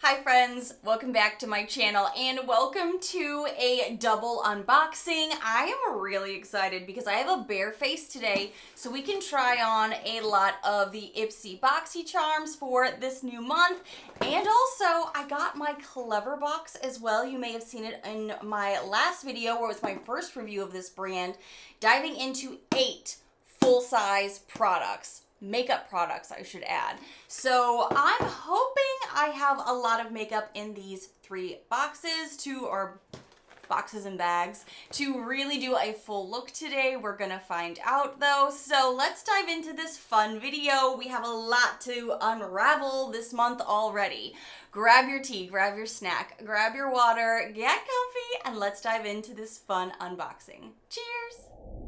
Hi friends, welcome back to my channel and welcome to a double unboxing. I am really excited because I have a bare face today so we can try on a lot of the Ipsy Boxycharms for this new month. And also I got my Klever box as well. You may have seen it in my last video where it was my first review of this brand, diving into 8 full-size products. Makeup products, I should add. So I'm hoping I have a lot of makeup in these 3 boxes or boxes and bags to really do a full look today. We're gonna find out though. So let's dive into this fun video. We have a lot to unravel this month already. Grab your tea, grab your snack, grab your water, get comfy, and let's dive into this fun unboxing. Cheers!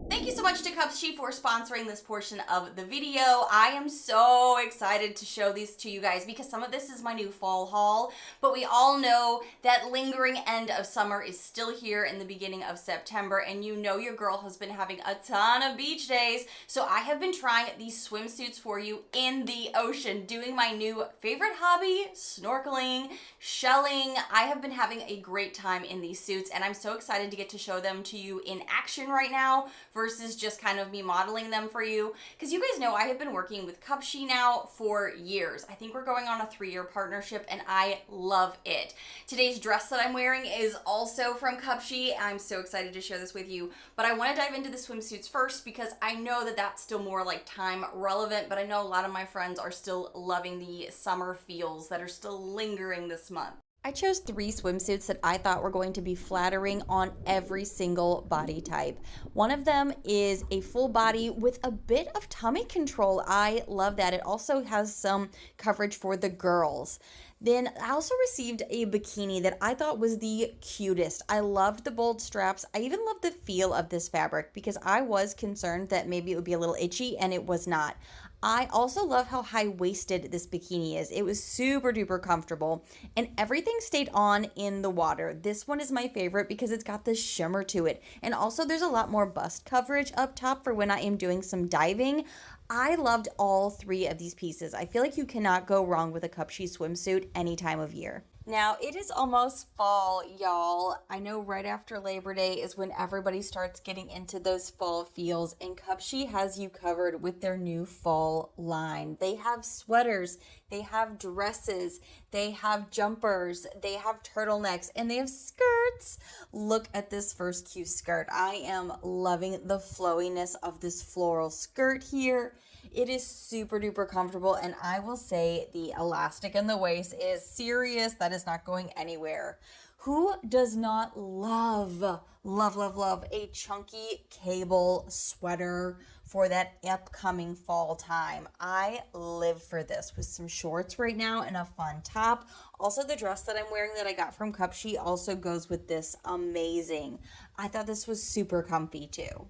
Thank you so much to Cupshe for sponsoring this portion of the video. I am so excited to show these to you guys because some of this is my new fall haul, but we all know that lingering end of summer is still here in the beginning of September, and you know your girl has been having a ton of beach days, so I have been trying these swimsuits for you in the ocean, doing my new favorite hobby, snorkeling, shelling. I have been having a great time in these suits, and I'm so excited to get to show them to you in action right now versus just kind of me modeling them for you. Because you guys know I have been working with Cupshe now for years. I think we're going on a 3-year partnership and I love it. Today's dress that I'm wearing is also from Cupshe. I'm so excited to share this with you. But I want to dive into the swimsuits first because I know that that's still more like time relevant, but I know a lot of my friends are still loving the summer feels that are still lingering this month. I chose 3 swimsuits that I thought were going to be flattering on every single body type. One of them is a full body with a bit of tummy control. I love that. It also has some coverage for the girls. Then I also received a bikini that I thought was the cutest. I loved the bold straps. I even loved the feel of this fabric because I was concerned that maybe it would be a little itchy, and it was not. I also love how high-waisted this bikini is. It was super duper comfortable and everything stayed on in the water. This one is my favorite because it's got this shimmer to it. And also there's a lot more bust coverage up top for when I am doing some diving. I loved all 3 of these pieces. I feel like you cannot go wrong with a Cupshe swimsuit any time of year. Now, it is almost fall, y'all. I know right after Labor Day is when everybody starts getting into those fall feels, and Cupshe has you covered with their new fall line. They have sweaters, they have dresses, they have jumpers, they have turtlenecks, and they have skirts. Look at this first cute skirt. I am loving the flowiness of this floral skirt here. It is super duper comfortable, and I will say the elastic in the waist is serious. That is not going anywhere. Who does not love a chunky cable sweater for that upcoming fall time? I live for this with some shorts right now and a fun top. Also, the dress that I'm wearing that I got from Cupshe also goes with this amazing. I thought this was super comfy too.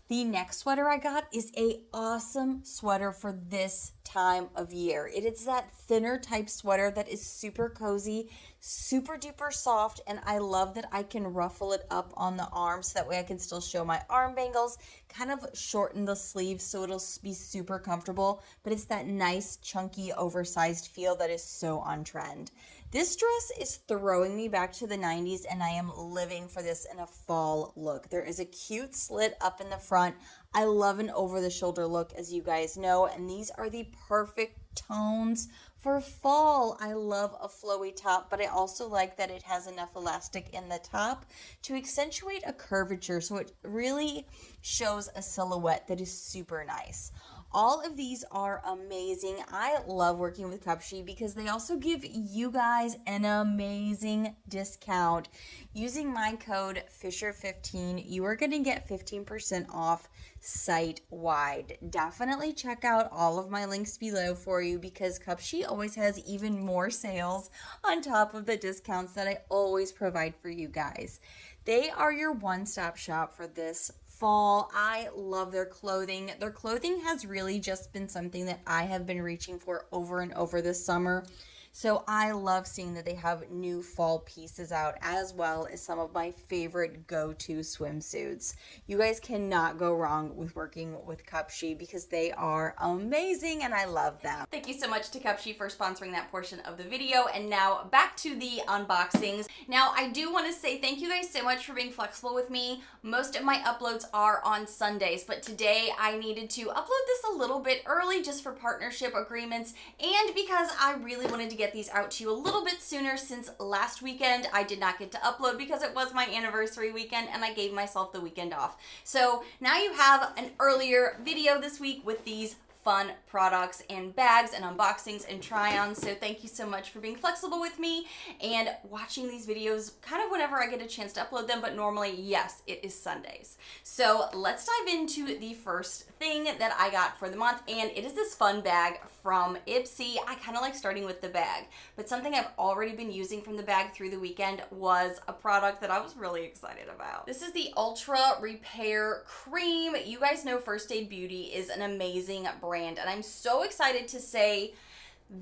The next sweater I got is a awesome sweater for this time of year. It is that thinner type sweater that is super cozy, super duper soft, and I love that I can ruffle it up on the arms so that way I can still show my arm bangles, kind of shorten the sleeves so it'll be super comfortable, but it's that nice chunky oversized feel that is so on trend. This dress is throwing me back to the 90s, and I am living for this in a fall look. There is a cute slit up in the front. I love an over-the-shoulder look, as you guys know, and these are the perfect tones for fall. I love a flowy top, but I also like that it has enough elastic in the top to accentuate a curvature, so it really shows a silhouette that is super nice. All of these are amazing. I love working with Cupshe because they also give you guys an amazing discount. Using my code Fisher15, you are going to get 15% off site-wide. Definitely check out all of my links below for you because Cupshe always has even more sales on top of the discounts that I always provide for you guys. They are your one-stop shop for this fall. I love their clothing. Their clothing has really just been something that I have been reaching for over and over this summer. So I love seeing that they have new fall pieces out, as well as some of my favorite go-to swimsuits. You guys cannot go wrong with working with Cupshe because they are amazing and I love them. Thank you so much to Cupshe for sponsoring that portion of the video. And now back to the unboxings. Now I do want to say thank you guys so much for being flexible with me. Most of my uploads are on Sundays, but today I needed to upload this a little bit early just for partnership agreements and because I really wanted to get these out to you a little bit sooner, since last weekend I did not get to upload because it was my anniversary weekend and I gave myself the weekend off. So now you have an earlier video this week with these fun products and bags and unboxings and try-ons. So thank you so much for being flexible with me and watching these videos kind of whenever I get a chance to upload them, but normally, yes, it is Sundays. So let's dive into the first thing that I got for the month, and it is this fun bag from Ipsy. I kind of like starting with the bag, but something I've already been using from the bag through the weekend was a product that I was really excited about. This is the Ultra Repair Cream. You guys know First Aid Beauty is an amazing brand, and I'm so excited to say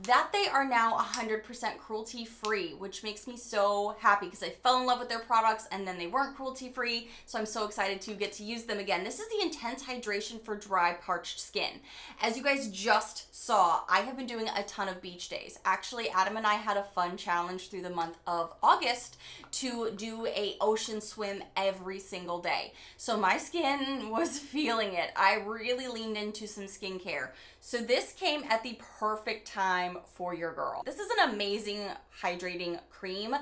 that they are now 100% cruelty free, which makes me so happy because I fell in love with their products and then they weren't cruelty free. So I'm so excited to get to use them again. This is the Intense Hydration for Dry, Parched Skin. As you guys just saw, I have been doing a ton of beach days. Actually, Adam and I had a fun challenge through the month of August to do a ocean swim every single day. So my skin was feeling it. I really leaned into some skincare. So this came at the perfect time for your girl. This is an amazing hydrating cream.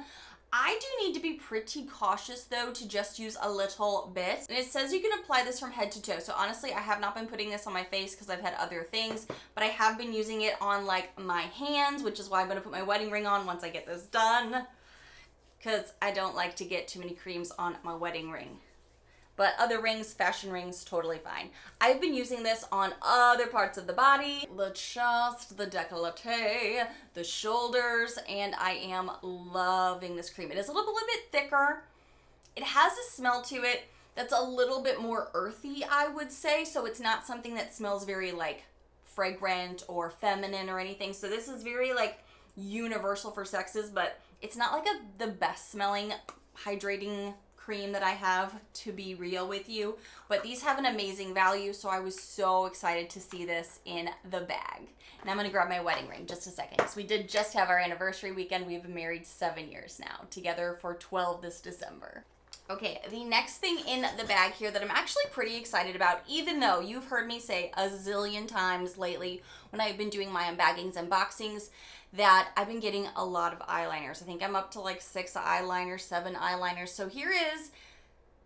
I do need to be pretty cautious though to just use a little bit. And it says you can apply this from head to toe. So honestly, I have not been putting this on my face because I've had other things, but I have been using it on like my hands, which is why I'm gonna put my wedding ring on once I get this done, because I don't like to get too many creams on my wedding ring. But other rings, fashion rings, totally fine. I've been using this on other parts of the body, the chest, the décolleté, the shoulders, and I am loving this cream. It is a little bit thicker. It has a smell to it that's a little bit more earthy, I would say. So it's not something that smells very like fragrant or feminine or anything. So this is very like universal for sexes, but it's not like the best smelling hydrating cream that I have, to be real with you, but these have an amazing value, so I was so excited to see this in the bag. And I'm gonna grab my wedding ring just a second, because we did just have our anniversary weekend. We've been married 7 years now, together for 12 this December. Okay, the next thing in the bag here that I'm actually pretty excited about, even though you've heard me say a zillion times lately when I've been doing my unbaggings and unboxings that I've been getting a lot of eyeliners. I think I'm up to like 6 eyeliners, 7 eyeliners. So here is,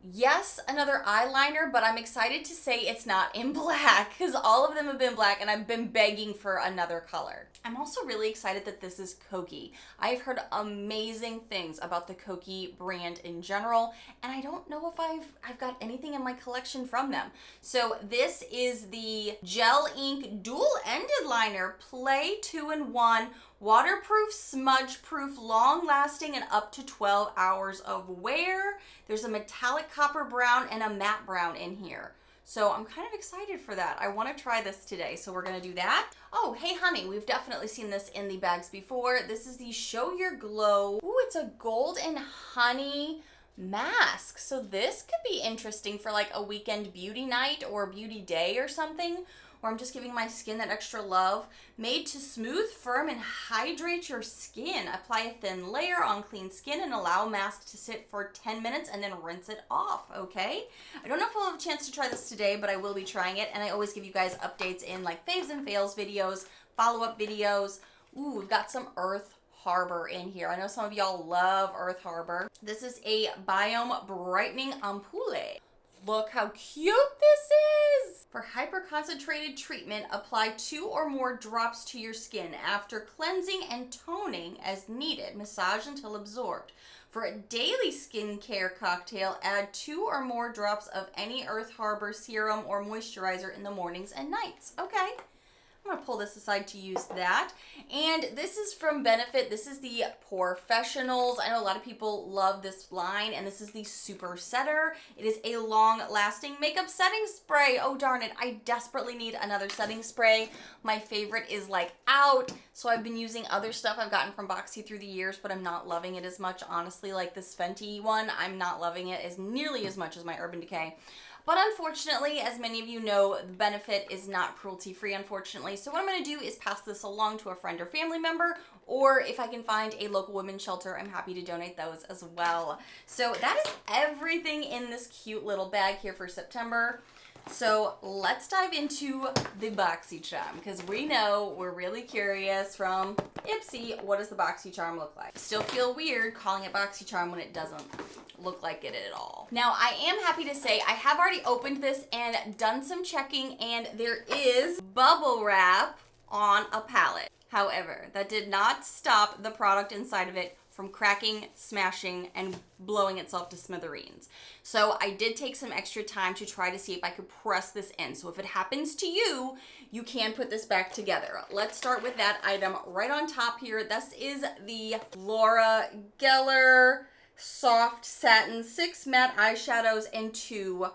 yes, another eyeliner, but I'm excited to say it's not in black because all of them have been black and I've been begging for another color. I'm also really excited that this is Kokie. I've heard amazing things about the Kokie brand in general, and I don't know if I've got anything in my collection from them. So this is the Gel Ink Dual-Ended Liner Play 2-in-1, waterproof, smudge-proof, long-lasting, and up to 12 hours of wear. There's a metallic copper brown and a matte brown in here. So I'm kind of excited for that. I want to try this today, so we're going to do that. Oh, hey honey, we've definitely seen this in the bags before. This is the Show Your Glow. Ooh, it's a gold and honey mask. So this could be interesting for like a weekend beauty night or beauty day or something, where I'm just giving my skin that extra love. Made to smooth, firm, and hydrate your skin. Apply a thin layer on clean skin and allow mask to sit for 10 minutes and then rinse it off, okay? I don't know if we'll have a chance to try this today, but I will be trying it, and I always give you guys updates in like faves and fails videos, follow-up videos. Ooh, we've got some Earth Harbor in here. I know some of y'all love Earth Harbor. This is a Biome Brightening Ampoule. Look how cute this is! For hyper-concentrated treatment, apply 2 or more drops to your skin after cleansing and toning as needed. Massage until absorbed. For a daily skincare cocktail, add 2 or more drops of any Earth Harbor serum or moisturizer in the mornings and nights. Okay. I'm gonna pull this aside to use that. And this is from Benefit. This is the Professionals. I know a lot of people love this line, and this is the Super Setter. It is a long-lasting makeup setting spray. Oh, darn it. I desperately need another setting spray. My favorite is like out, so I've been using other stuff I've gotten from Boxy through the years, but I'm not loving it as much, honestly. Like this Fenty one, I'm not loving it as nearly as much as my Urban Decay. But unfortunately, as many of you know, the Benefit is not cruelty-free, unfortunately. So what I'm going to do is pass this along to a friend or family member, or if I can find a local women's shelter, I'm happy to donate those as well. So that is everything in this cute little bag here for September. So let's dive into the Boxycharm, because we know we're really curious from Ipsy, what does the Boxycharm look like? Still feel weird calling it Boxycharm when it doesn't look like it at all. Now, I am happy to say I have already opened this and done some checking, and there is bubble wrap on a palette. However, that did not stop the product inside of it from cracking, smashing, and blowing itself to smithereens. So I did take some extra time to try to see if I could press this in. So if it happens to you, you can put this back together. Let's start with that item right on top here. This is the Laura Geller Soft Satin 6 Matte Eyeshadows and 2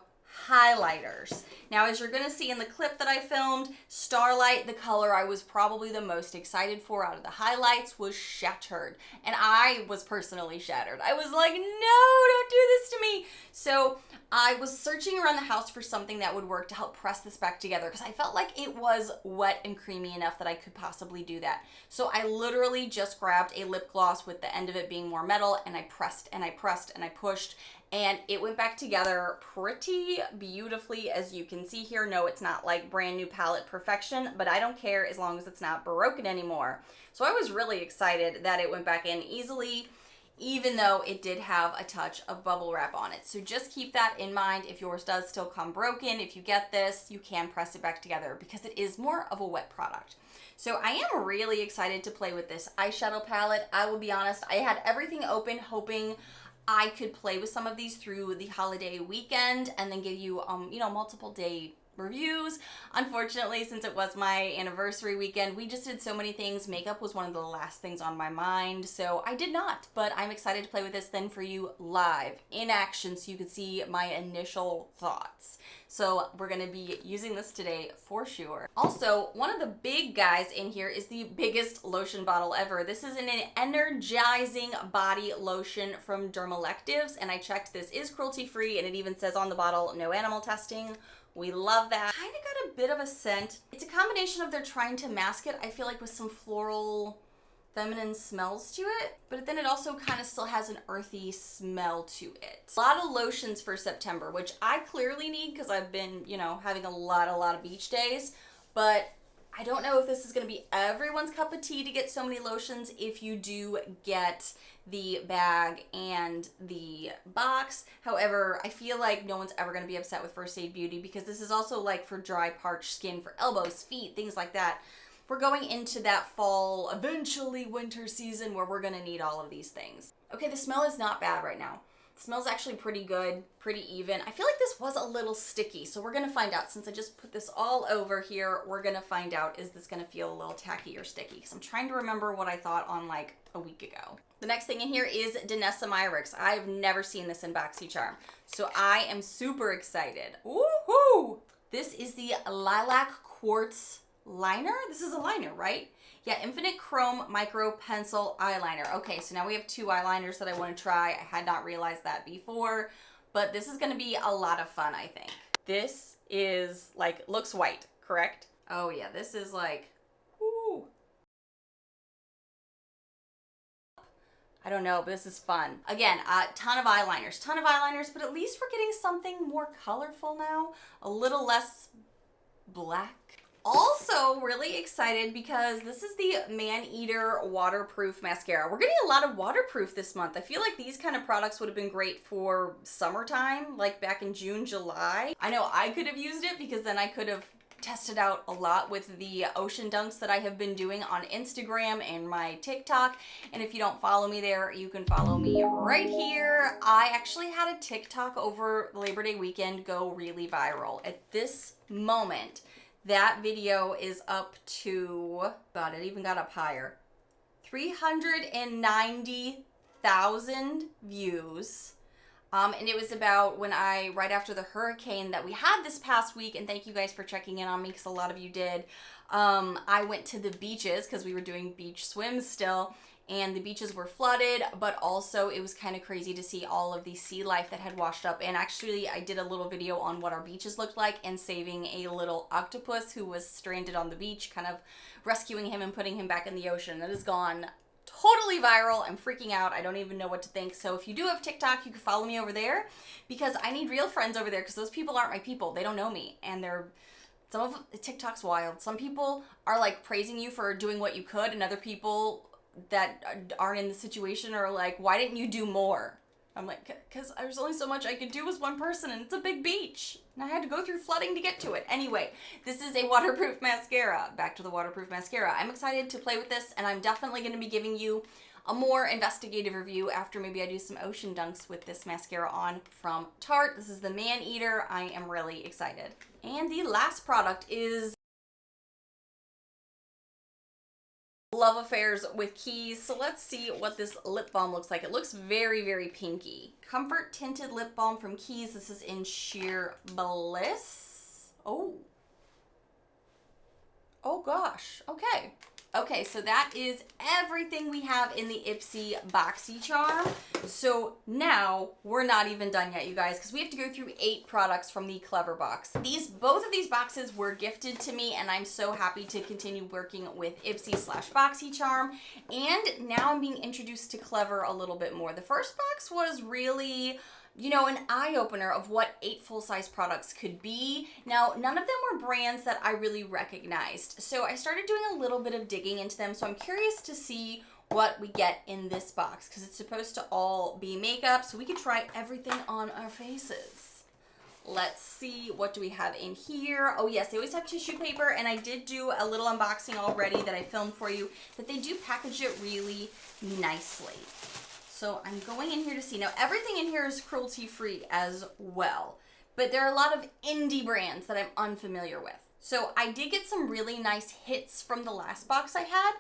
highlighters. Now, as you're gonna see in the clip that I filmed, Starlight, the color I was probably the most excited for out of the highlights, was Shattered. And I was personally shattered. I was like, no, don't do this to me. So I was searching around the house for something that would work to help press this back together, because I felt like it was wet and creamy enough that I could possibly do that. So I literally just grabbed a lip gloss with the end of it being more metal, and I pressed and I pressed and I pushed, and it went back together pretty beautifully, as you can see here. No, it's not like brand new palette perfection, but I don't care as long as it's not broken anymore. So I was really excited that it went back in easily, even though it did have a touch of bubble wrap on it. So just keep that in mind. If yours does still come broken, if you get this, you can press it back together because it is more of a wet product. So I am really excited to play with this eyeshadow palette. I will be honest, I had everything open hoping I could play with some of these through the holiday weekend and then give you, multiple day reviews. Unfortunately, since it was my anniversary weekend, we just did so many things. Makeup was one of the last things on my mind, so I did not, but I'm excited to play with this then for you live in action so you can see my initial thoughts. So we're gonna be using this today for sure. Also, one of the big guys in here is the biggest lotion bottle ever. This is an energizing body lotion from Dermalectives, and I checked, this is cruelty-free, and it even says on the bottle, no animal testing. We love that. Kind of got a bit of a scent. It's a combination of they're trying to mask it, I feel like, with some floral feminine smells to it, but then it also kind of still has an earthy smell to it. A lot of lotions for September, which I clearly need because I've been, having a lot of beach days, but I don't know if this is going to be everyone's cup of tea to get so many lotions if you do get the bag and the box. However, I feel like no one's ever going to be upset with First Aid Beauty because this is also like for dry, parched skin, for elbows, feet, things like that. We're going into that fall, eventually winter season where we're gonna need all of these things. Okay, the smell is not bad right now. It smells actually pretty good, pretty even. I feel like this was a little sticky, so we're gonna find out. Since I just put this all over here, we're gonna find out, is this gonna feel a little tacky or sticky? Because I'm trying to remember what I thought on like a week ago. The next thing in here is Danessa Myricks. I've never seen this in Boxycharm, so I am super excited. Woohoo! This is the Lilac Quartz liner. This is a liner, right? Yeah, Infinite Chrome Micro Pencil Eyeliner. Okay, so now we have 2 eyeliners that I want to try. I had not realized that before, but this is going to be a lot of fun, I think. This is like, looks white, correct? Oh yeah, this is like, ooh. I don't know, but this is fun. Again, a ton of eyeliners, but at least we're getting something more colorful now, a little less black. Also really excited because this is the Man-Eater Waterproof Mascara. We're getting a lot of waterproof this month. I feel like these kind of products would have been great for summertime, like back in June, July. I know I could have used it because then I could have tested out a lot with the ocean dunks that I have been doing on Instagram and my TikTok. And if you don't follow me there, you can follow me right here. I actually had a TikTok over Labor Day weekend go really viral. At this moment, That video is up to, God, it even got up higher, 390,000 views. And it was about when right after the hurricane that we had this past week, and thank you guys for checking in on me because a lot of you did. I went to the beaches because we were doing beach swims still, and the beaches were flooded, but also it was kind of crazy to see all of the sea life that had washed up. And actually I did a little video on what our beaches looked like and saving a little octopus who was stranded on the beach, kind of rescuing him and putting him back in the ocean. That has gone totally viral. I'm freaking out. I don't even know what to think. So if you do have TikTok, you can follow me over there because I need real friends over there because those people aren't my people. They don't know me, and some of TikTok's wild. Some people are like praising you for doing what you could, and other people that aren't in the situation are like, why didn't you do more? I'm like, because there's only so much I could do as one person, and it's a big beach, and I had to go through flooding to get to it. Anyway, this is a waterproof mascara. Back to the waterproof mascara. I'm excited to play with this, and I'm definitely going to be giving you a more investigative review after maybe I do some ocean dunks with this mascara on from Tarte. This is the Man Eater. I am really excited. And the last product is Love Affairs with Keys. So let's see what this lip balm looks like. It looks very, very pinky. Comfort Tinted Lip Balm from Keys. This is in Sheer Bliss. Oh gosh. Okay. Okay, so that is everything we have in the Ipsy Boxycharm. So now we're not even done yet, you guys, because we have to go through 8 products from the Klever box. Both of these boxes were gifted to me, and I'm so happy to continue working with Ipsy/Boxycharm. And now I'm being introduced to Klever a little bit more. The first box was really, you know, an eye-opener of what 8 full-size products could be. Now, none of them were brands that I really recognized, so I started doing a little bit of digging into them, so I'm curious to see what we get in this box, because it's supposed to all be makeup, so we could try everything on our faces. Let's see, what do we have in here? Oh yes, they always have tissue paper, and I did do a little unboxing already that I filmed for you, that they do package it really nicely. So I'm going in here to see. Now, everything in here is cruelty-free as well, but there are a lot of indie brands that I'm unfamiliar with. So I did get some really nice hits from the last box I had,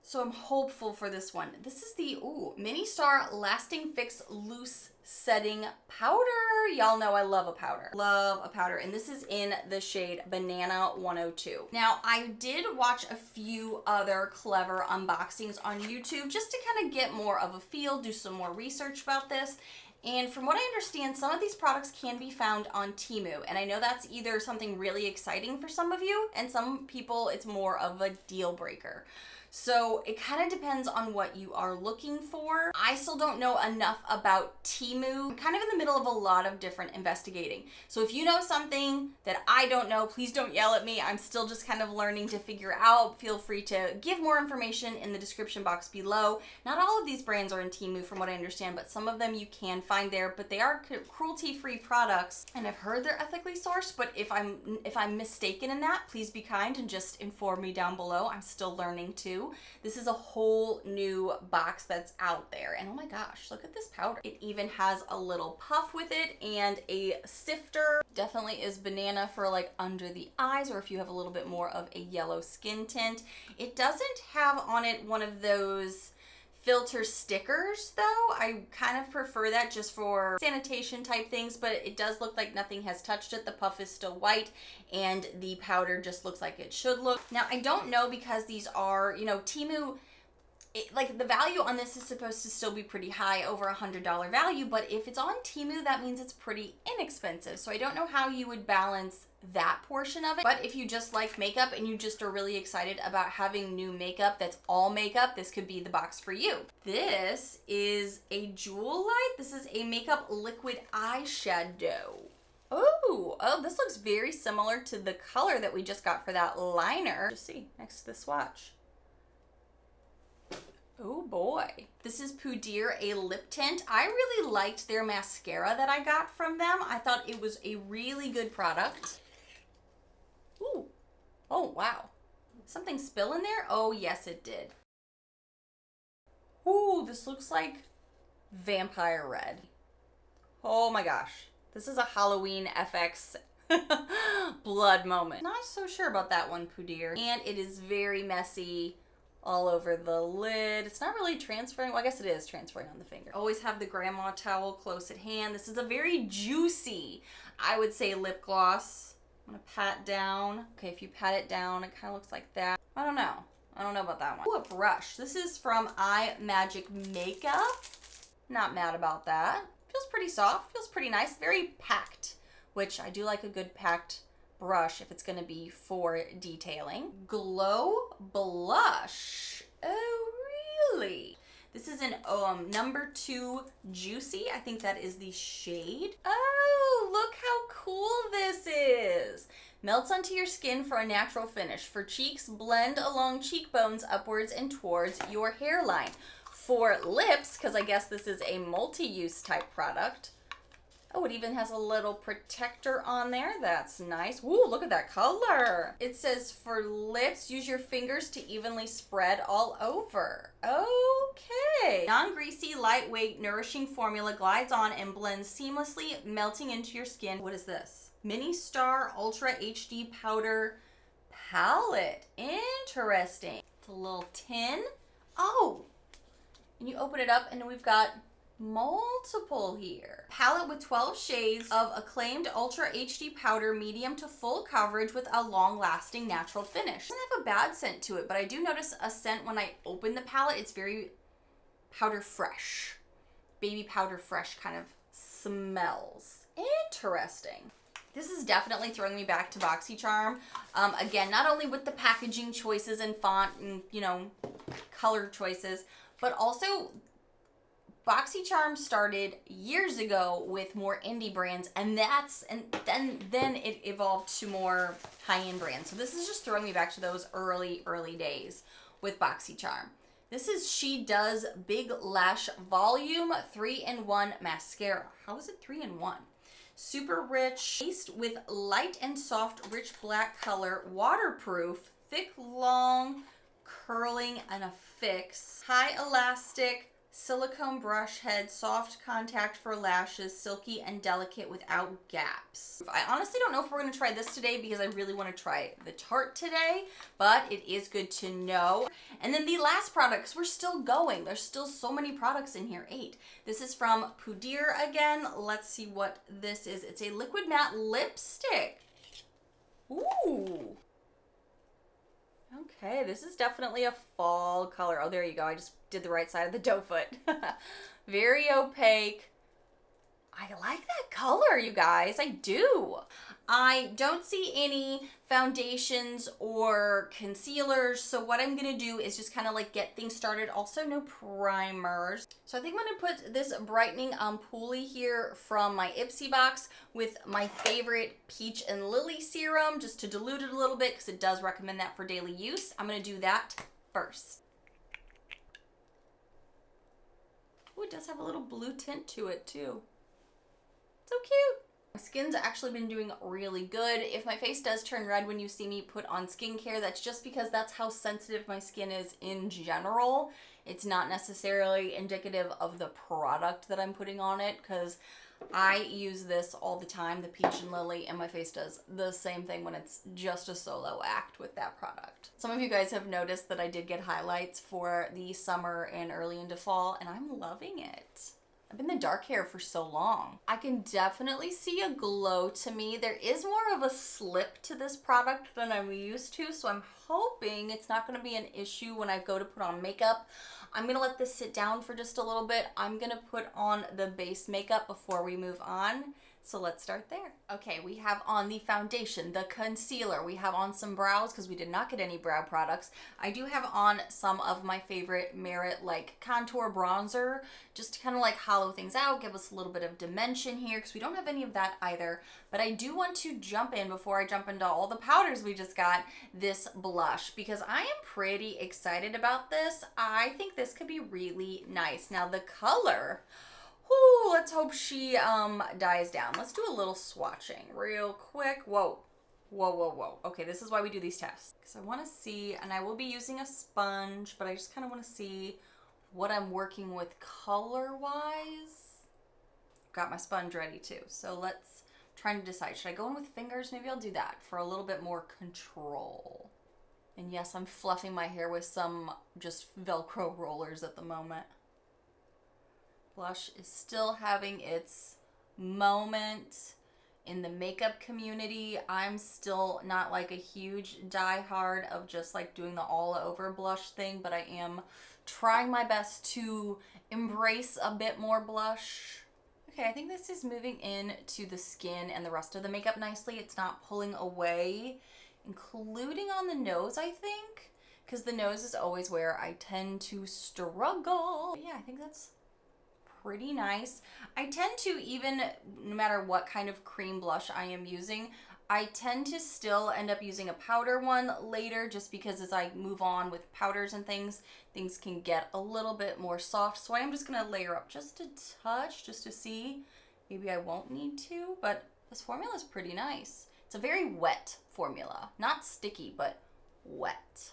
so I'm hopeful for this one. This is the, Mini Star Lasting Fix Loose Setting Powder. Y'all know I love a powder. Love a powder. And this is in the shade Banana 102. Now, I did watch a few other Klever unboxings on YouTube just to kind of get more of a feel, do some more research about this. And from what I understand, some of these products can be found on Temu. And I know that's either something really exciting for some of you, and some people it's more of a deal breaker. So it kind of depends on what you are looking for. I still don't know enough about Temu. I'm kind of in the middle of a lot of different investigating. So if you know something that I don't know, please don't yell at me. I'm still just kind of learning to figure out. Feel free to give more information in the description box below. Not all of these brands are in Temu from what I understand, but some of them you can find there, but they are cruelty-free products. And I've heard they're ethically sourced, but if I'm mistaken in that, please be kind and just inform me down below. I'm still learning too. This is a whole new box that's out there, and oh my gosh, look at this powder. It even has a little puff with it and a sifter. Definitely is banana for like under the eyes, or if you have a little bit more of a yellow skin tint. It doesn't have on it one of those filter stickers though. I kind of prefer that just for sanitation type things, but it does look like nothing has touched it. The puff is still white and the powder just looks like it should look. Now I don't know, because these are, you know, Temu, like the value on this is supposed to still be pretty high, over $100 value, but if it's on Temu, that means it's pretty inexpensive. So I don't know how you would balance that portion of it. But if you just like makeup and you just are really excited about having new makeup that's all makeup, this could be the box for you. This is a Jewel Light. This is a makeup liquid eyeshadow. Oh, this looks very similar to the color that we just got for that liner. Just see next to the swatch. Oh boy. This is Poudir, a lip tint. I really liked their mascara that I got from them. I thought it was a really good product. Ooh. Oh wow. Something spill in there? Oh yes it did. Ooh, this looks like vampire red. Oh my gosh. This is a Halloween FX Blood moment. Not so sure about that one, Pudir. And it is very messy all over the lid. It's not really transferring. Well, I guess it is transferring on the finger. Always have the grandma towel close at hand. This is a very juicy, I would say, lip gloss. I'm gonna pat down. Okay, if you pat it down, it kind of looks like that. I don't know. I don't know about that one. Ooh, a brush. This is from iMagic Makeup. Not mad about that. Feels pretty soft. Feels pretty nice. Very packed, which I do like a good packed brush if it's going to be for detailing. Glow blush. Oh, really? This is an number 2 Juicy. I think that is the shade. Oh, look how cool this is. Melts onto your skin for a natural finish. For cheeks, blend along cheekbones upwards and towards your hairline. For lips, because I guess this is a multi-use type product. Oh, it even has a little protector on there. That's nice. Ooh, look at that color. It says for lips, use your fingers to evenly spread all over. Okay. Non-greasy, lightweight, nourishing formula glides on and blends seamlessly, melting into your skin. What is this? Mini Star Ultra HD Powder Palette. Interesting. It's a little tin. Oh, and you open it up and we've got multiple here. Palette with 12 shades of acclaimed Ultra HD powder, medium to full coverage with a long-lasting natural finish. It doesn't have a bad scent to it, but I do notice a scent when I open the palette. It's very powder fresh. Baby powder fresh kind of smells. Interesting. This is definitely throwing me back to Boxycharm. Again, not only with the packaging choices and font and, you know, color choices, but also Boxycharm started years ago with more indie brands, and then it evolved to more high-end brands. So this is just throwing me back to those early days with Boxycharm. This is She Does Big Lash Volume 3-in-1 Mascara. How is it 3-in-1? Super rich, laced with light and soft, rich black color, waterproof, thick, long, curling, and a fix. High elastic, silicone brush head, soft contact for lashes, silky and delicate without gaps. I honestly don't know if we're going to try this today because I really want to try the Tarte today, but it is good to know. And then the last product, because we're still going. There's still so many products in here, 8. This is from Pudir again. Let's see what this is. It's a liquid matte lipstick. Ooh. Okay, this is definitely a fall color. Oh, there you go. I just did the right side of the doe foot. Very opaque. I like that color, you guys. I do. I don't see any foundations or concealers, so what I'm going to do is just kind of like get things started. Also, no primers. So I think I'm going to put this brightening ampoule here from my Ipsy box with my favorite Peach and Lily serum, just to dilute it a little bit because it does recommend that for daily use. I'm going to do that first. Oh, it does have a little blue tint to it too. So cute. My skin's actually been doing really good. If my face does turn red when you see me put on skincare, that's just because that's how sensitive my skin is in general. It's not necessarily indicative of the product that I'm putting on it, because I use this all the time, the Peach and Lily, and my face does the same thing when it's just a solo act with that product. Some of you guys have noticed that I did get highlights for the summer and early into fall, and I'm loving it. I've been the dark hair for so long. I can definitely see a glow to me. There is more of a slip to this product than I'm used to, so I'm hoping it's not going to be an issue when I go to put on makeup. I'm going to let this sit down for just a little bit. I'm going to put on the base makeup before we move on. So let's start there. Okay, we have on the foundation, the concealer. We have on some brows because we did not get any brow products. I do have on some of my favorite Merit like contour bronzer, just to kind of like hollow things out, give us a little bit of dimension here because we don't have any of that either. But I do want to jump in before I jump into all the powders we just got, this blush, because I am pretty excited about this. I think this could be really nice. Now the color, ooh, let's hope she dies down. Let's do a little swatching real quick. Whoa, whoa, whoa, whoa. Okay, this is why we do these tests. Because I want to see, and I will be using a sponge, but I just kind of want to see what I'm working with color-wise. Got my sponge ready too. So let's Trying to decide, should I go in with fingers? Maybe I'll do that for a little bit more control. And yes, I'm fluffing my hair with some just Velcro rollers at the moment. Blush is still having its moment in the makeup community. I'm still not like a huge diehard of just like doing the all over blush thing, but I am trying my best to embrace a bit more blush. Okay, I think this is moving into the skin and the rest of the makeup nicely. It's not pulling away, including on the nose, I think, because the nose is always where I tend to struggle. But yeah, I think that's pretty nice. I tend to, even no matter what kind of cream blush I am using, I tend to still end up using a powder one later, just because as I move on with powders and things can get a little bit more soft. So I am just gonna layer up just a touch, just to see. Maybe I won't need to, but this formula is pretty nice. It's a very wet formula, not sticky, but wet.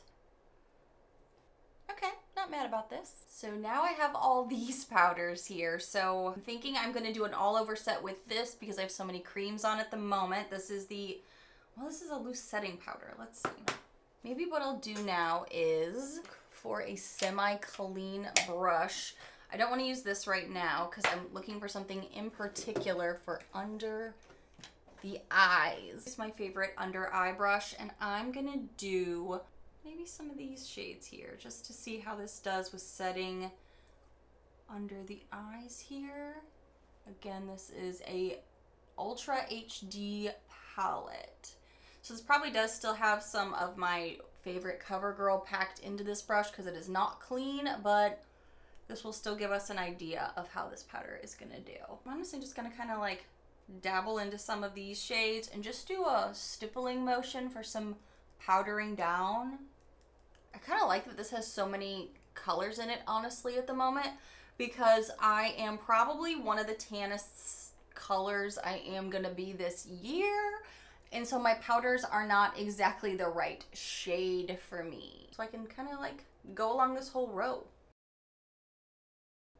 Okay, not mad about this. So now I have all these powders here. So I'm thinking I'm gonna do an all over set with this because I have so many creams on at the moment. This is this is a loose setting powder. Let's see. Maybe what I'll do now is for a semi-clean brush. I don't wanna use this right now because I'm looking for something in particular for under the eyes. This is my favorite under eye brush, and I'm gonna do maybe some of these shades here just to see how this does with setting under the eyes here. Again, this is a Ultra HD palette. So this probably does still have some of my favorite CoverGirl packed into this brush because it is not clean, but this will still give us an idea of how this powder is gonna do. I'm honestly just gonna kind of like dabble into some of these shades and just do a stippling motion for some powdering down. I kind of like that this has so many colors in it, honestly, at the moment, because I am probably one of the tannest colors I am gonna be this year, and so my powders are not exactly the right shade for me. So I can kind of like go along this whole row.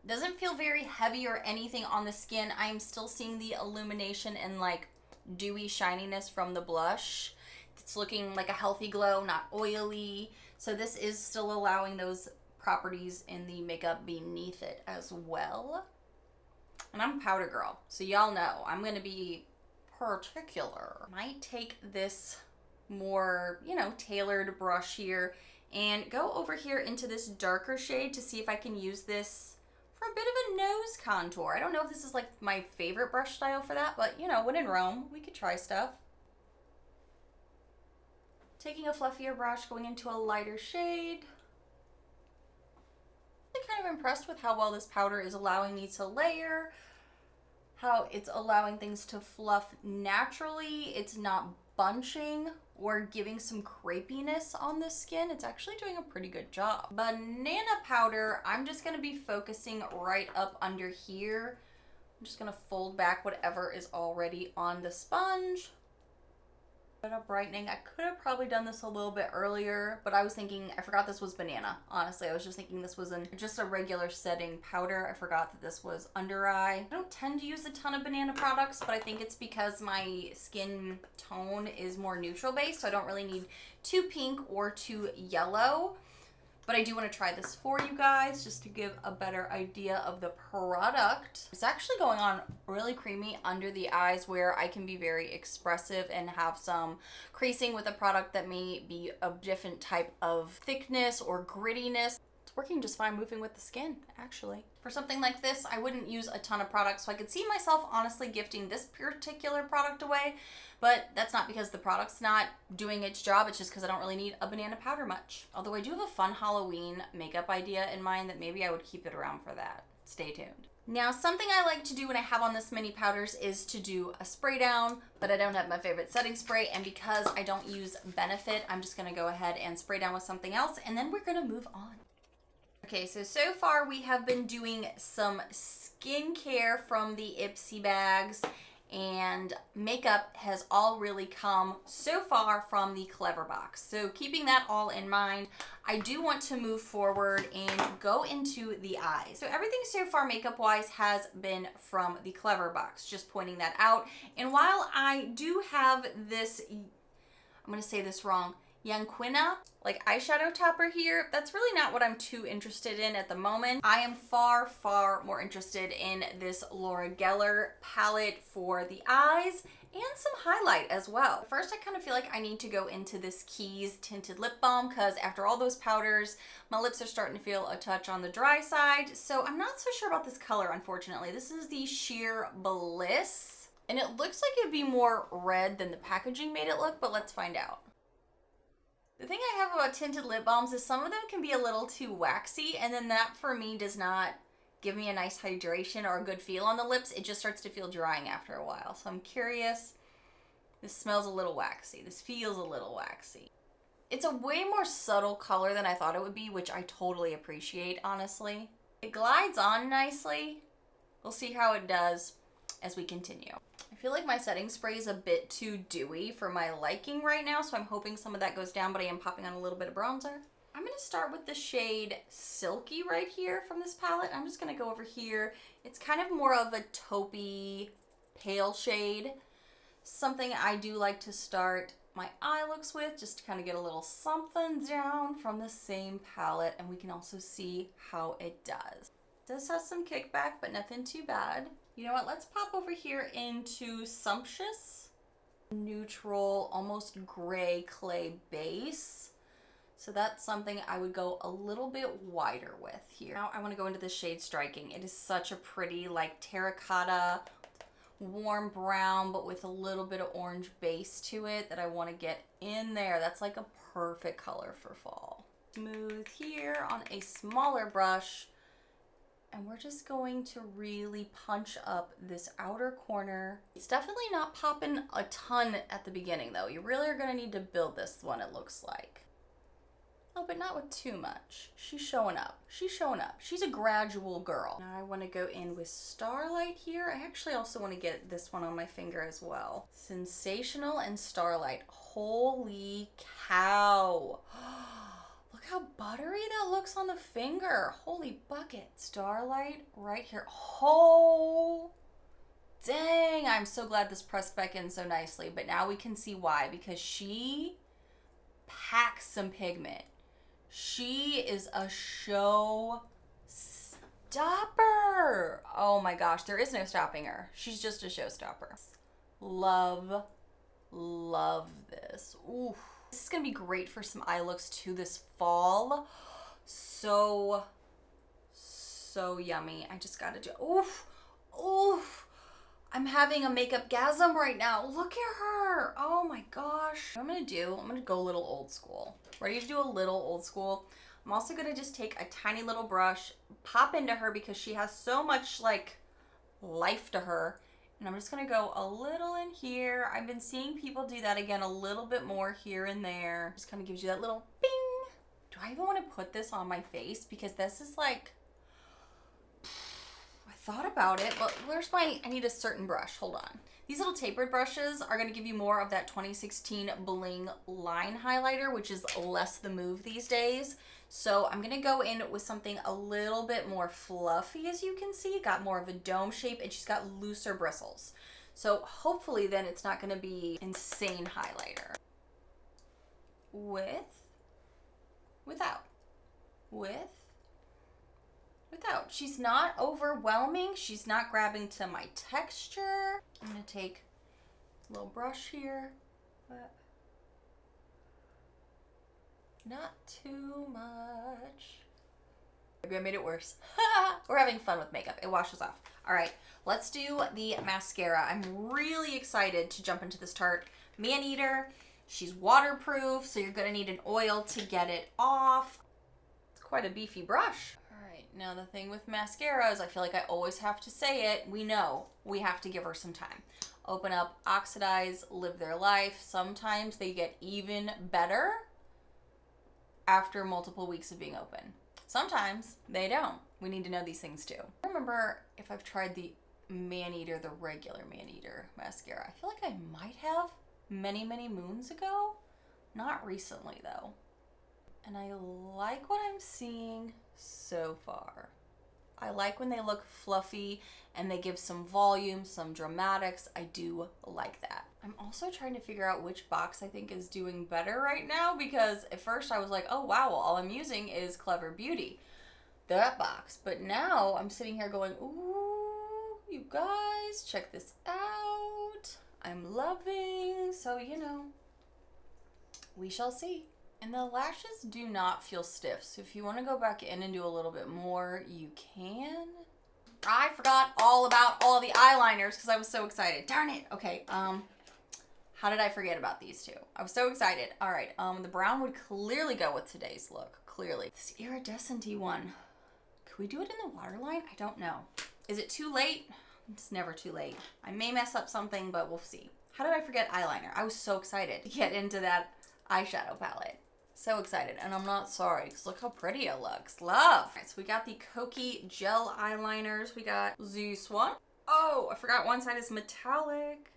Doesn't feel very heavy or anything on the skin. I am still seeing the illumination and like dewy shininess from the blush. It's looking like a healthy glow, not oily. So this is still allowing those properties in the makeup beneath it as well. And I'm a powder girl, so y'all know I'm gonna be particular. Might take this more, tailored brush here and go over here into this darker shade to see if I can use this for a bit of a nose contour. I don't know if this is like my favorite brush style for that, but when in Rome, we could try stuff. Taking a fluffier brush, going into a lighter shade. I'm kind of impressed with how well this powder is allowing me to layer, how it's allowing things to fluff naturally. It's not bunching or giving some crepiness on the skin. It's actually doing a pretty good job. Banana powder, I'm just gonna be focusing right up under here. I'm just gonna fold back whatever is already on the sponge. Brightening. I could have probably done this a little bit earlier, but I was thinking, I forgot this was banana. Honestly, I was just thinking this was just a regular setting powder. I forgot that this was under eye. I don't tend to use a ton of banana products, but I think it's because my skin tone is more neutral based, so I don't really need too pink or too yellow. But I do want to try this for you guys just to give a better idea of the product. It's actually going on really creamy under the eyes where I can be very expressive and have some creasing with a product that may be a different type of thickness or grittiness. It's working just fine moving with the skin, actually. For something like this, I wouldn't use a ton of products, so I could see myself honestly gifting this particular product away, but that's not because the product's not doing its job, it's just because I don't really need a banana powder much. Although I do have a fun Halloween makeup idea in mind that maybe I would keep it around for that. Stay tuned. Now, something I like to do when I have on this many powders is to do a spray down, but I don't have my favorite setting spray, and because I don't use Benefit, I'm just gonna go ahead and spray down with something else, and then we're gonna move on. Okay, so far we have been doing some skincare from the Ipsy bags, and makeup has all really come so far from the Klever box. So keeping that all in mind, I do want to move forward and go into the eyes. So everything so far makeup wise has been from the Klever box, just pointing that out. And while I do have this, I'm gonna say this wrong, Yanquina, like eyeshadow topper here, that's really not what I'm too interested in at the moment. I am far, far more interested in this Laura Geller palette for the eyes and some highlight as well. First, I kind of feel like I need to go into this Keys tinted lip balm because after all those powders, my lips are starting to feel a touch on the dry side. So I'm not so sure about this color, unfortunately. This is the Sheer Bliss, and it looks like it'd be more red than the packaging made it look, but let's find out. The thing I have about tinted lip balms is some of them can be a little too waxy, and then that for me does not give me a nice hydration or a good feel on the lips. It just starts to feel drying after a while. So I'm curious. This smells a little waxy. This feels a little waxy. It's a way more subtle color than I thought it would be, which I totally appreciate, honestly. It glides on nicely. We'll see how it does as we continue. I feel like my setting spray is a bit too dewy for my liking right now, so I'm hoping some of that goes down, but I am popping on a little bit of bronzer. I'm gonna start with the shade Silky right here from this palette. I'm just gonna go over here. It's kind of more of a taupey, pale shade. Something I do like to start my eye looks with, just to kind of get a little something down from the same palette, and we can also see how it does. It does have some kickback, but nothing too bad. You know what, let's pop over here into Sumptuous. Neutral, almost gray clay base. So that's something I would go a little bit wider with here. Now I want to go into the shade Striking. It is such a pretty like terracotta, warm brown, but with a little bit of orange base to it that I want to get in there. That's like a perfect color for fall. Smooth here on a smaller brush. And we're just going to really punch up this outer corner. It's definitely not popping a ton at the beginning though. You really are gonna need to build this one, it looks like. Oh, but not with too much. She's showing up. She's showing up. She's a gradual girl. Now I want to go in with Starlight here. I actually also want to get this one on my finger as well. Sensational and Starlight. Holy cow. Look how buttery that looks on the finger. Holy bucket. Starlight right here. Oh, dang. I'm so glad this pressed back in so nicely. But now we can see why. Because she packs some pigment. She is a show stopper. Oh my gosh, there is no stopping her. She's just a showstopper. Love, love this. Ooh. This is gonna be great for some eye looks too this fall. So yummy. I just gotta do, oof, oof. I'm having a makeup gasm right now. Look at her. Oh my gosh. What I'm gonna go a little old school. Ready to do a little old school. I'm also gonna just take a tiny little brush, pop into her because she has so much like life to her. And I'm just gonna go a little in here. I've been seeing people do that again a little bit more here and there. Just kind of gives you that little bing. Do I even want to put this on my face? Because this is like, thought about it, but where's my, I need a certain brush, hold on. These little tapered brushes are gonna give you more of that 2016 Bling line highlighter, which is less the move these days. So I'm gonna go in with something a little bit more fluffy, as you can see. Got more of a dome shape, and she's got looser bristles. So hopefully then it's not gonna be insane highlighter. Without. She's not overwhelming. She's not grabbing to my texture. I'm gonna take a little brush here, but not too much. Maybe I made it worse. We're having fun with makeup. It washes off. All right, let's do the mascara. I'm really excited to jump into this Tarte Maneater. She's waterproof, so you're gonna need an oil to get it off. It's quite a beefy brush. Now the thing with mascara is I feel like I always have to say it. We know we have to give her some time. Open up, oxidize, live their life. Sometimes they get even better after multiple weeks of being open. Sometimes they don't. We need to know these things too. I don't remember if I've tried the Maneater, the regular Maneater mascara. I feel like I might have many, many moons ago. Not recently though. And I like what I'm seeing so far. I like when they look fluffy and they give some volume, some dramatics. I do like that. I'm also trying to figure out which box I think is doing better right now, because at first I was like, oh wow, well, all I'm using is Klever Beauty, that box. But now I'm sitting here going, ooh, you guys, check this out. I'm loving, so you know, we shall see. And the lashes do not feel stiff, so if you want to go back in and do a little bit more, you can. I forgot all about all the eyeliners because I was so excited. Darn it. Okay, how did I forget about these two? I was so excited. All right, the brown would clearly go with today's look, clearly. This iridescent-y one, could we do it in the waterline? I don't know. Is it too late? It's never too late. I may mess up something, but we'll see. How did I forget eyeliner? I was so excited to get into that eyeshadow palette. So excited, and I'm not sorry, because look how pretty it looks. Love! All right, so we got the Kokie gel eyeliners. We got this one. Oh, I forgot one side is metallic.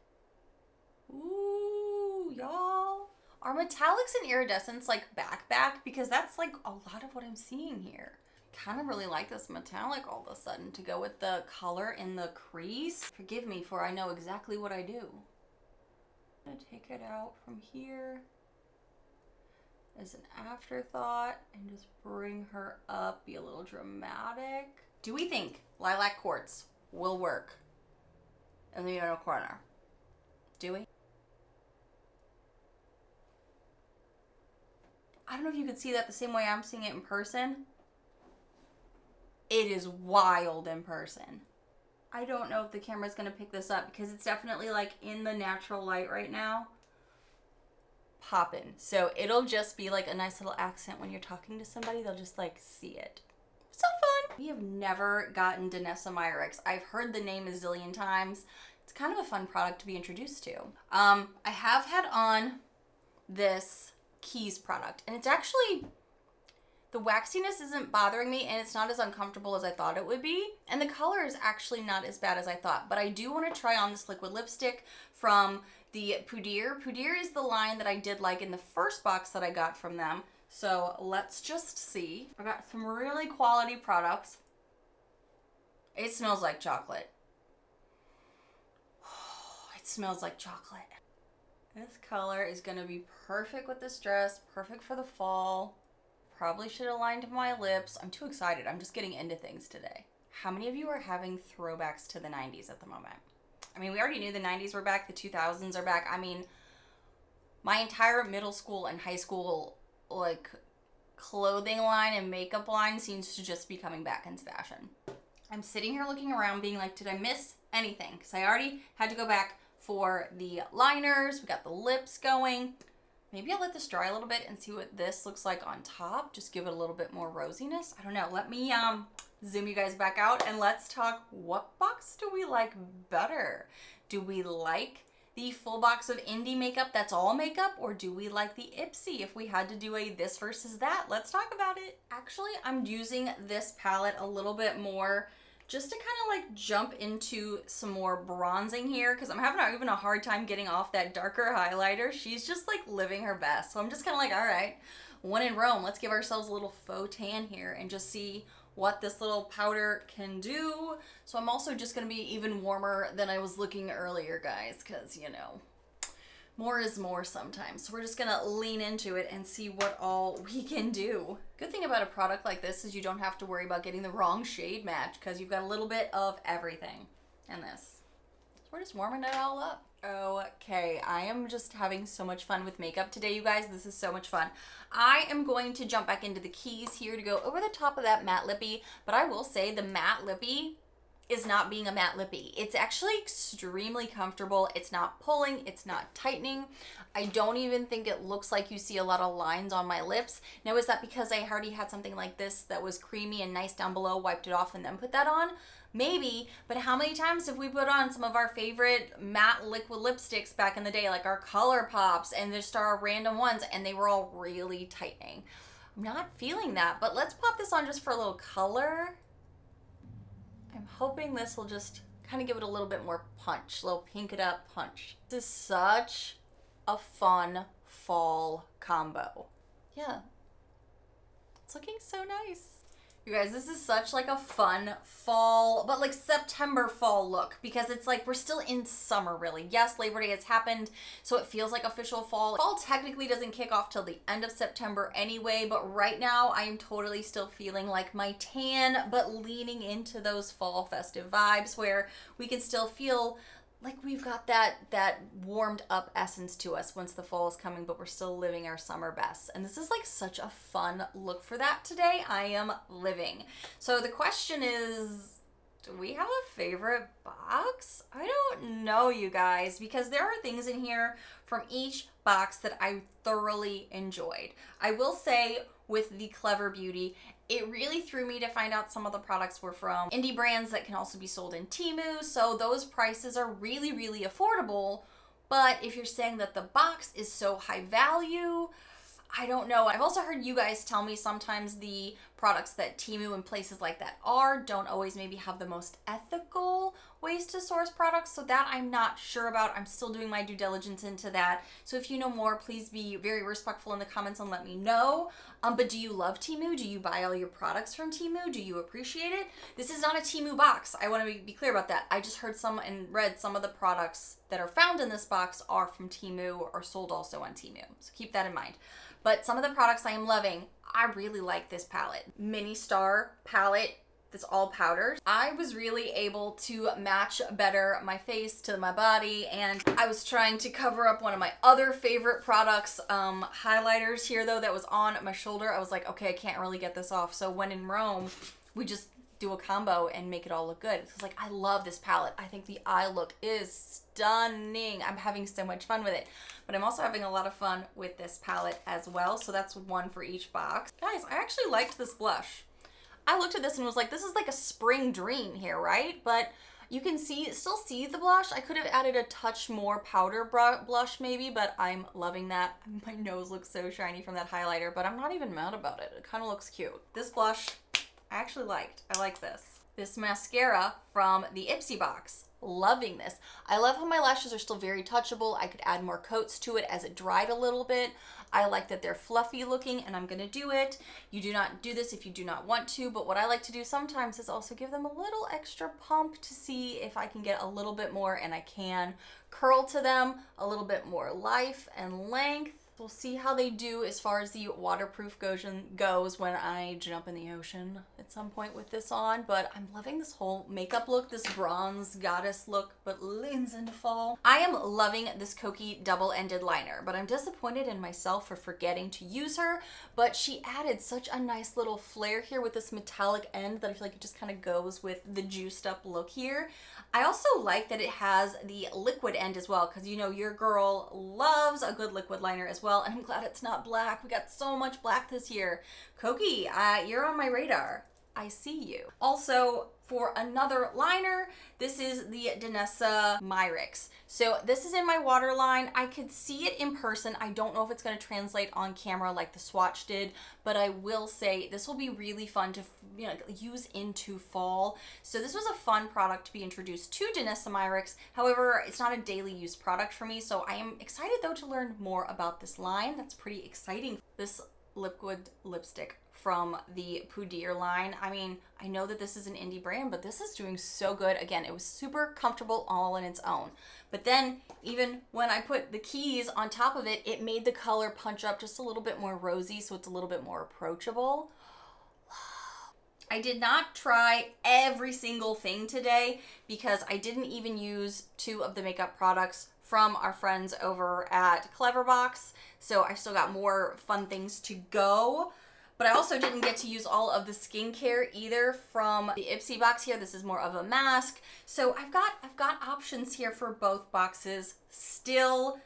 Ooh, y'all. Are metallics and iridescents like back? Because that's like a lot of what I'm seeing here. Kind of really like this metallic all of a sudden to go with the color in the crease. Forgive me, for I know exactly what I do. I'm gonna take it out from here as an afterthought and just bring her up, be a little dramatic. Do we think lilac quartz will work in the inner corner? Do we? I don't know if you could see that the same way I'm seeing it in person. It is wild in person. I don't know if the camera's gonna pick this up because it's definitely like in the natural light right now. Poppin'. So it'll just be like a nice little accent when you're talking to somebody. They'll just like see it. So fun. We have never gotten Danessa Myricks. I've heard the name a zillion times. It's kind of a fun product to be introduced to. I have had on this Keys product, and it's actually, the waxiness isn't bothering me, and it's not as uncomfortable as I thought it would be, and the color is actually not as bad as I thought. But I do want to try on this liquid lipstick from the Poudir. Poudir is the line that I did like in the first box that I got from them. So let's just see. I got some really quality products. It smells like chocolate. It smells like chocolate. This color is gonna be perfect with this dress, perfect for the fall. Probably should have lined my lips. I'm too excited. I'm just getting into things today. How many of you are having throwbacks to the 90s at the moment? I mean, we already knew the 90s were back, the 2000s are back. I mean, my entire middle school and high school, like, clothing line and makeup line seems to just be coming back into fashion. I'm sitting here looking around being like, did I miss anything? Because I already had to go back for the liners. We got the lips going. Maybe I'll let this dry a little bit and see what this looks like on top. Just give it a little bit more rosiness. I don't know. Let me zoom you guys back out and let's talk, what box do we like better? Do we like the full box of indie makeup that's all makeup, or do we like the Ipsy if we had to do a this versus that? Let's talk about it. Actually, I'm using this palette a little bit more just to kind of like jump into some more bronzing here, because I'm having even a hard time getting off that darker highlighter. She's just like living her best. So I'm just kind of like, all right, when in Rome, let's give ourselves a little faux tan here and just see what this little powder can do. So I'm also just gonna be even warmer than I was looking earlier, guys, because you know, more is more sometimes. So we're just gonna lean into it and see what all we can do. Good thing about a product like this is you don't have to worry about getting the wrong shade match, because you've got a little bit of everything in this. So we're just warming it all up. Okay, I am just having so much fun with makeup today, you guys. This is so much fun. I am going to jump back into the Keys here to go over the top of that matte lippy, but I will say the matte lippy is not being a matte lippy. It's actually extremely comfortable. It's not pulling, it's not tightening. I don't even think it looks like you see a lot of lines on my lips. Now, is that because I already had something like this that was creamy and nice down below, wiped it off and then put that on? Maybe, but how many times have we put on some of our favorite matte liquid lipsticks back in the day, like our Color Pops and just our random ones, and they were all really tightening? I'm not feeling that, but let's pop this on just for a little color. I'm hoping this will just kind of give it a little bit more punch, a little pink it up punch. This is such a fun fall combo. Yeah, it's looking so nice. You guys, this is such like a fun fall, but like September fall look, because it's like we're still in summer really. Yes, Labor Day has happened, so it feels like official fall. Fall technically doesn't kick off till the end of September anyway, but right now I am totally still feeling like my tan, but leaning into those fall festive vibes where we can still feel like we've got that warmed up essence to us once the fall is coming, but we're still living our summer best. And this is like such a fun look for that today. I am living. So the question is, do we have a favorite box? I don't know, you guys, because there are things in here from each box that I thoroughly enjoyed. I will say with the Klever Beauty, it really threw me to find out some of the products were from indie brands that can also be sold in Temu, so those prices are really, really affordable. But if you're saying that the box is so high value, I don't know. I've also heard you guys tell me sometimes the products that Temu and places like that don't always maybe have the most ethical ways to source products, so that I'm not sure about. I'm still doing my due diligence into that. So if you know more, please be very respectful in the comments and let me know. But do you love Temu? Do you buy all your products from Temu? Do you appreciate it? This is not a Temu box. I want to be clear about that. I just heard some and read some of the products that are found in this box are from Temu or sold also on Temu. So keep that in mind. But some of the products I am loving. I really like this palette. Mini Star palette. That's all powders. I was really able to match better my face to my body, and I was trying to cover up one of my other favorite products, highlighters here though, that was on my shoulder. I was like, okay, I can't really get this off. So when in Rome, we just do a combo and make it all look good. It's like, I love this palette. I think the eye look is stunning. I'm having so much fun with it. But I'm also having a lot of fun with this palette as well. So that's one for each box. Guys, I actually liked this blush. I looked at this and was like, this is like a spring dream here, right? But you can still see the blush. I could have added a touch more powder blush maybe, but I'm loving that. My nose looks so shiny from that highlighter, but I'm not even mad about it. It kind of looks cute. This blush, I actually liked. I like this. This mascara from the Ipsy box. Loving this. I love how my lashes are still very touchable. I could add more coats to it as it dried a little bit. I like that they're fluffy looking, and I'm gonna do it. You do not do this if you do not want to, but what I like to do sometimes is also give them a little extra pump to see if I can get a little bit more, and I can curl to them a little bit more life and length. We'll see how they do as far as the waterproof goes when I jump in the ocean at some point with this on, but I'm loving this whole makeup look, this bronze goddess look, but leans into fall. I am loving this Kokie double-ended liner, but I'm disappointed in myself for forgetting to use her, but she added such a nice little flare here with this metallic end that I feel like it just kind of goes with the juiced up look here. I also like that it has the liquid end as well, because you know your girl loves a good liquid liner as well, and I'm glad it's not black. We got so much black this year. Kokie, you're on my radar. I see you. Also, for another liner, this is the Danessa Myrix. So this is in my waterline. I could see it in person. I don't know if it's going to translate on camera like the swatch did, but I will say this will be really fun to use into fall. So this was a fun product to be introduced to Danessa Myrix. However, it's not a daily use product for me, so I am excited though to learn more about this line. That's pretty exciting. This liquid lipstick from the Poudir line. I mean, I know that this is an indie brand, but this is doing so good. Again, it was super comfortable all on its own. But then even when I put the keys on top of it, it made the color punch up just a little bit more rosy, so it's a little bit more approachable. I did not try every single thing today because I didn't even use 2 of the makeup products from our friends over at Klever Box. So I've still got more fun things to go. But I also didn't get to use all of the skincare either from the Ipsy box here. This is more of a mask. So I've got options here for both boxes still.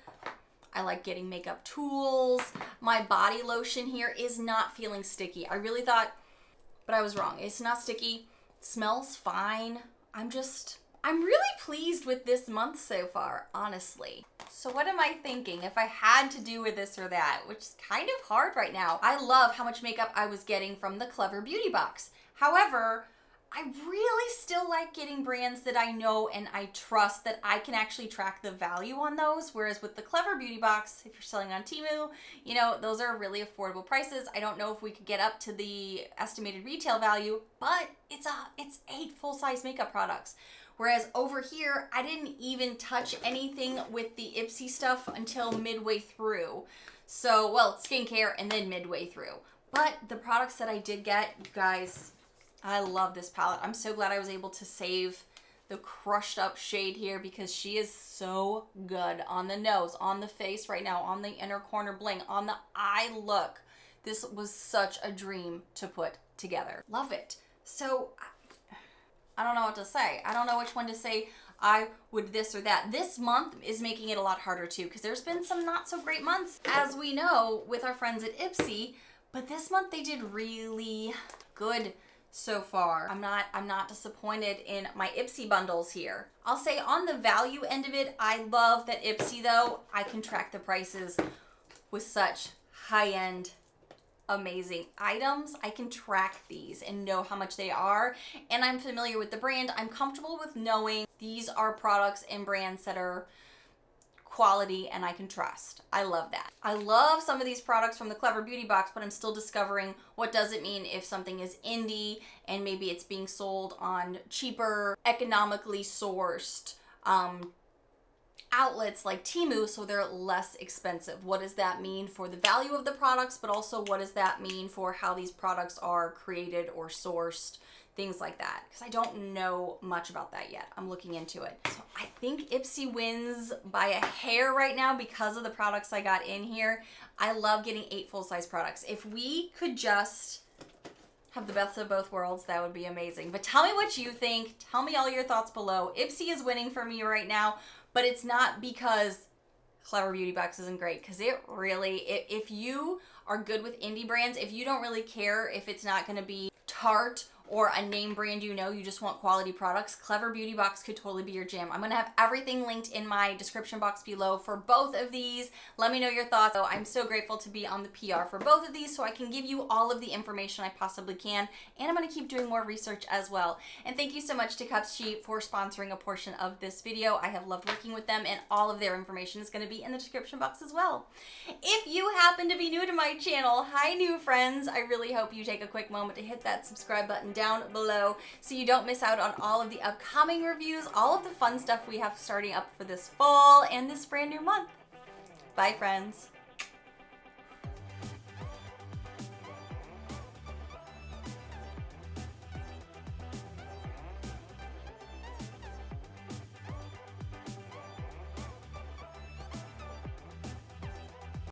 I like getting makeup tools. My body lotion here is not feeling sticky. I really thought, but I was wrong. It's not sticky. Smells fine. I'm really pleased with this month so far, honestly. So what am I thinking if I had to do with this or that, which is kind of hard right now. I love how much makeup I was getting from the Klever Beauty box. However, I really still like getting brands that I know and I trust, that I can actually track the value on those. Whereas with the Klever Beauty Box, if you're selling on Temu, you know, those are really affordable prices. I don't know if we could get up to the estimated retail value, but it's 8 full-size makeup products. Whereas over here, I didn't even touch anything with the Ipsy stuff until midway through. So, well, skincare and then midway through. But the products that I did get, you guys, I love this palette. I'm so glad I was able to save the crushed up shade here because she is so good on the nose, on the face right now, on the inner corner bling, on the eye look. This was such a dream to put together. Love it. So I don't know what to say. I don't know which one to say. I would this or that. This month is making it a lot harder too because there's been some not so great months, as we know, with our friends at Ipsy, but this month they did really good so far. I'm not disappointed in my Ipsy bundles here. I'll say on the value end of it, I love that Ipsy though, I can track the prices with such high-end amazing items. I can track these and know how much they are, and I'm familiar with the brand. I'm comfortable with knowing these are products and brands that are quality and I can trust. I love that. I love some of these products from the Klever Beauty Box, but I'm still discovering what does it mean if something is indie and maybe it's being sold on cheaper, economically sourced outlets like Temu, so they're less expensive. What does that mean for the value of the products, but also what does that mean for how these products are created or sourced? Things like that, because I don't know much about that yet. I'm looking into it. So I think Ipsy wins by a hair right now because of the products I got in here. I love getting 8 full-size products. If we could just have the best of both worlds, that would be amazing. But tell me what you think. Tell me all your thoughts below. Ipsy is winning for me right now, but it's not because Klever Beauty Box isn't great, because it really, if you are good with indie brands, if you don't really care if it's not going to be Tarte or a name brand, you know, you just want quality products, Klever Beauty Box could totally be your jam. I'm going to have everything linked in my description box below for both of these. Let me know your thoughts. So I'm so grateful to be on the PR for both of these so I can give you all of the information I possibly can, and I'm going to keep doing more research as well. And thank you so much to Cupshe for sponsoring a portion of this video. I have loved working with them, and all of their information is going to be in the description box as well. If you happen to be new to my channel, hi new friends, I really hope you take a quick moment to hit that subscribe button down below so you don't miss out on all of the upcoming reviews, all of the fun stuff we have starting up for this fall and this brand new month. Bye friends.